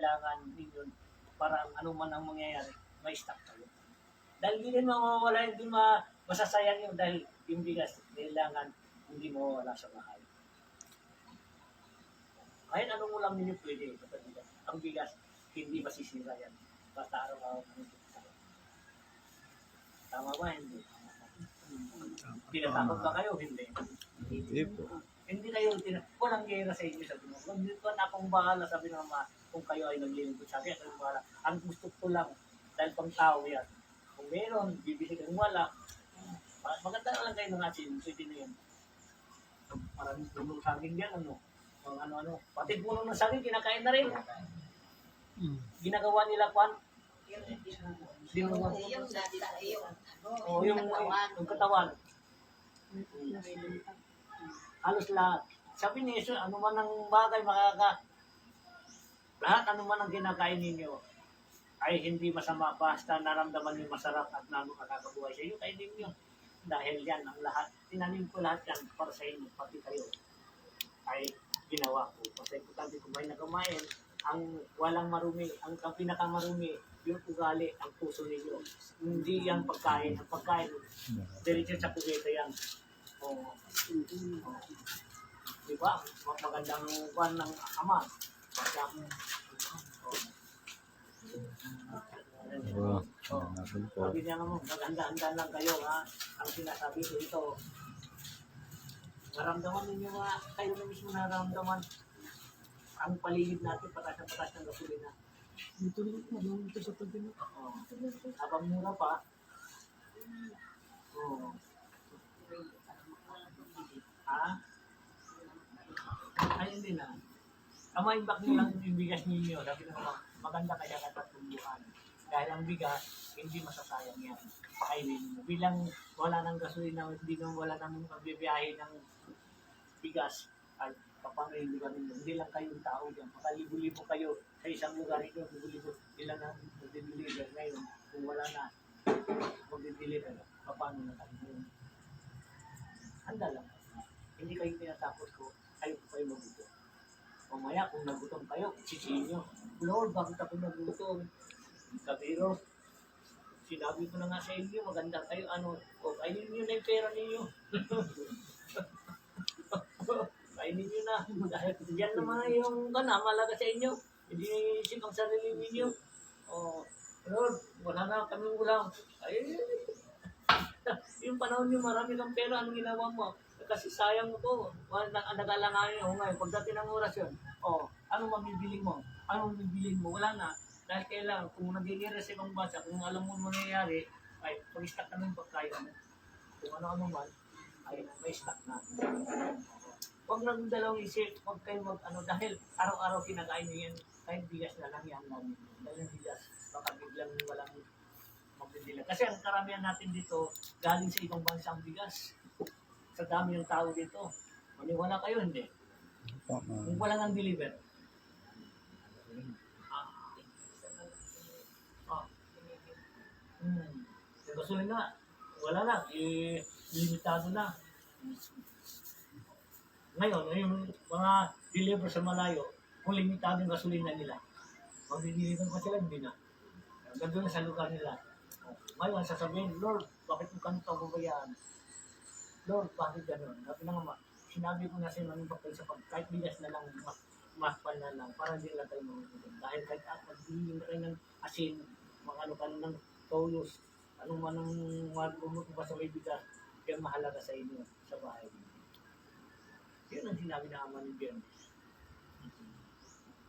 kailangan ninyo para ano man ang mangyayari, may stock kayo. Dahil hindi rin mawawala, hindi masasayang yun dahil yung bigas, kailangan hindi mawawala sa bahay. Kahit anong ulam ninyo pwede, ang bigas, hindi masisira yan. Basta araw-araw ng bigas. Tama ba? Hindi. Tinatakot ba kayo? Hindi. Hindi po. Hindi kayo, walang gera sa inyo sa Pinoy. Hindi ko na akong bahala, sabi ng mga, kung kayo ay naglilingkod sa akin, akong bahala. Ang gusto ko lang, dahil pang tao yan. Kung meron, bibili kang wala, maganda na lang kayo ng asin, pwede na yan. Maraming puno sa akin yan, ano, ano, pati puno ng saging, kinakain na rin. Ginagawa nila kwan. Yung katawan. Halos lahat. Sabi ni Jesus, ano man ang bagay lahat ano man ang kinakain ninyo ay hindi masama basta naramdaman niyo masarap at nakakabuhay sa inyo, kainin niyo. Dahil yan ang lahat, tinanim ko lahat yan para sa inyo, pati kayo ay ginawa ko. Kasi importante kumain na kumain, ang walang marumi, ang pinakamarumi, yung ugali, ang puso ninyo. Hindi yan pagkain. Ang pagkain, diretso sa kubeta yan. O, diba? Magandang buwan ng ama. Sabi niya nga mo, maganda-handa lang kayo, ha? Ang sinasabi ko ito, naramdaman ninyo nga, kayo na mismo naramdaman ang paligid natin, patas na patas ng gasolina. Dito sa tabi na. Habang mura pa, ha? Ay, hindi na. Kamaimbak nyo lang yung bigas ninyo. Sabi naman, maganda kaya katatumbuhan. Dahil ang bigas, hindi masasayang yan. Pakainin mo. Bilang wala ng gasolina, hindi nang wala nang magbibiyahe ng bigas, ay papangayin ka ninyo. Hindi lang kayong tao dyan. Makalibo-libo kayo sa isang lugar ito. Libo-libo. Ilan ang mag-deliver ngayon. Kung wala na, mag-deliver. Paano na tayo? Handa lang. Hindi kayo tinatakot ko. Ayaw ko kayo magutom. Mamaya, kung nagutom kayo, sisihin nyo. Lord, bakit ako nagutom? Kabiro, sinabi ko na nga sa inyo, maganda kayo, ano, kainin nyo na yung pera ninyo. Kainin nyo na. Dahil yan naman yung malaga sa inyo. Hindi isip ang sarili ninyo. Lord, wala na kami ulam. Ay, yung panahon nyo, marami kang pera, anong ginawa mo? Kasi sayang mo to. Nag-alanganin ako ngayon. Pagdating ng oras yun, ano mabibili mo? Ano mabibili mo? Wala na. Dahil kailangan, kung nag-i-re sa ibang bansa, kung alam mo mangyayari, ay pag-stock ka ng pagkain mo. Kung ano-ano man, ay may stock na. Huwag lang dalawang isip, huwag kayo dahil araw-araw kinakain nyo yan, kahit bigas na lang yan namin. Dahil yung bigas, baka biglang walang magbibili. Kasi ang karamihan natin dito, galing sa ibang bansa ang bigas. Sa dami ng tao dito. Maniwala kayo, hindi? Kung wala nang deliver. Yung gasolina, wala na. Limitado na. Ngayon, yung mga deliver sa malayo, kung limitado yung gasolina nila, magbibili pa sila, hindi na. Ganda na sa lugar nila. Ngayon, sasabihin, Lord, bakit mo kanito babayaan? Lord, bakit gano'n? Sinabi ko na sa inyo sa kahit bigas na lang, maspan na lang, para hindi lang tayo magugutom. Dahil kahit magbili na kayo ng asin, ka ng tolos, anong man ang bumutuba sa may bigas, yan mahalaga sa inyo, sa bahay. Yun ang sinabi na Ama ni Bernes.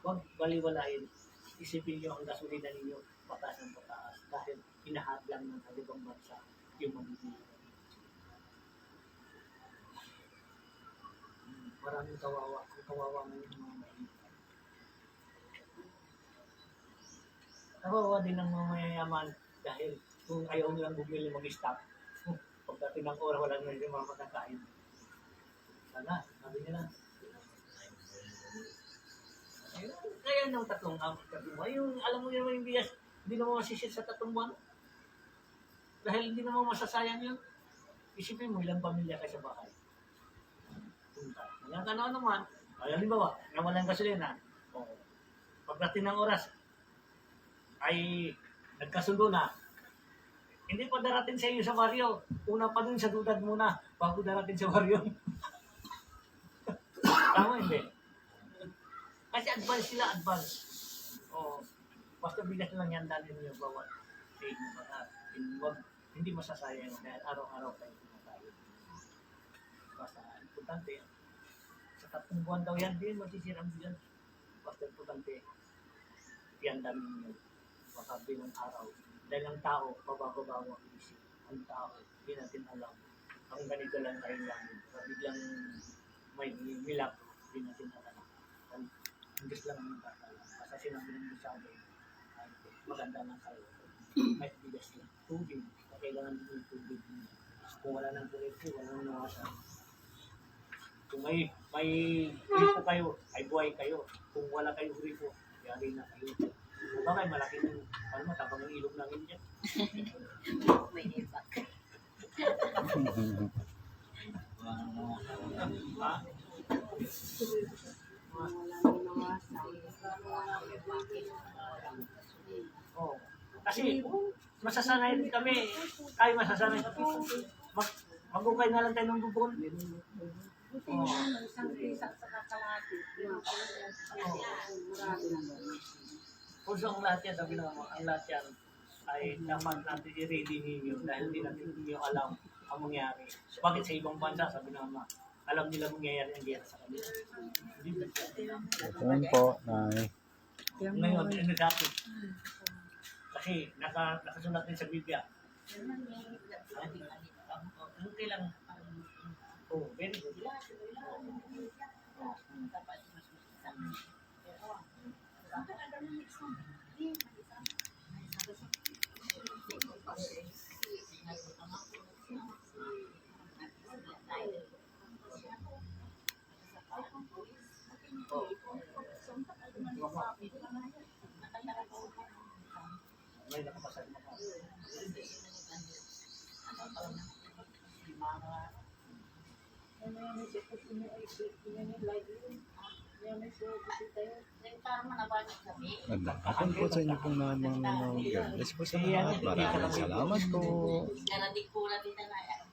Huwag baliwalain, isipin nyo ang gasolina ninyo, pataas ng pataas, dahil hinahadlang ng kalibang bansa yung mabibili. Maraming kawawa. Ang kawawa ngayon ng mga mayayaman. Kawawa din ng mga mayayaman dahil kung ayaw nilang bumili mag-stop, pagdating ng oras, wala na yung mga makakain. Sana, sabi nila. Kaya ng tatlong buwan. Yung, alam mo naman yung bigas, hindi naman masisit sa tatlong buwan. Dahil hindi naman masasayang yun. Isipin mo, ilang pamilya kayo sa bahay. Yan ka naman. Ay, halimbawa, nawalan gasolina. pagdating ng oras, ay nagkasundo na. Hindi pa darating sa iyo sa baryo. Una pa dun sa dudad muna, bago darating sa baryo. Tama hindi? Kasi advance sila, advance. O, basta bigas lang yan dahil nyo bawat sa inyo baka hindi masasayang dahil araw-araw kayo kumakain. Basta importante, sa 3 buwan daw yan, din masisira ang bigas. Basta importante, yan dami nyo. Baka bilang araw. Dahil ang tao, mabababawa ang isip. Ang tao, hindi natin alam. Ang ganito lang tayo lang. Biglang may milagro, hindi natin alam. Ang Diyos lang ang nakakala. Basta sinabi ng Diyos sa akin, ay, maganda lang kayo. May bigas lang. Tubig. Kailangan din yung tubig. Kung wala ng tubig, wala nang nawasan. Kung may gripo kayo, ay buhay kayo. Kung wala kayong gripo, yari na kayo. Kung ba kayo, malaki ng, matabang ang ilog namin dyan. May ipak. Ha? Oh. Kasi, masasanay din kami. Ay, masasanay kami. Magukay na lang tayo ng bubon. Isang pisa sa kakalati. Kung ang lahat yan, sabi naman mo, ang lahat yan ay dapat natin i-ready ninyo dahil hindi natin ninyo alam ang mangyari. Bakit sa ibang bansa, sabi naman, alam nila mangyayari ang gera sa kanila. Hindi ba? Ayun po, Nay. Ngayon, ano dati? Kasi nakasulat din sa Biblia. Okay lang. Oh, very good. May nakapasal mo ka. Nagdakatan po sa inyo pong mga nanonood. Bless po sa lahat. Maraming salamat po. Narating ko na din na yan.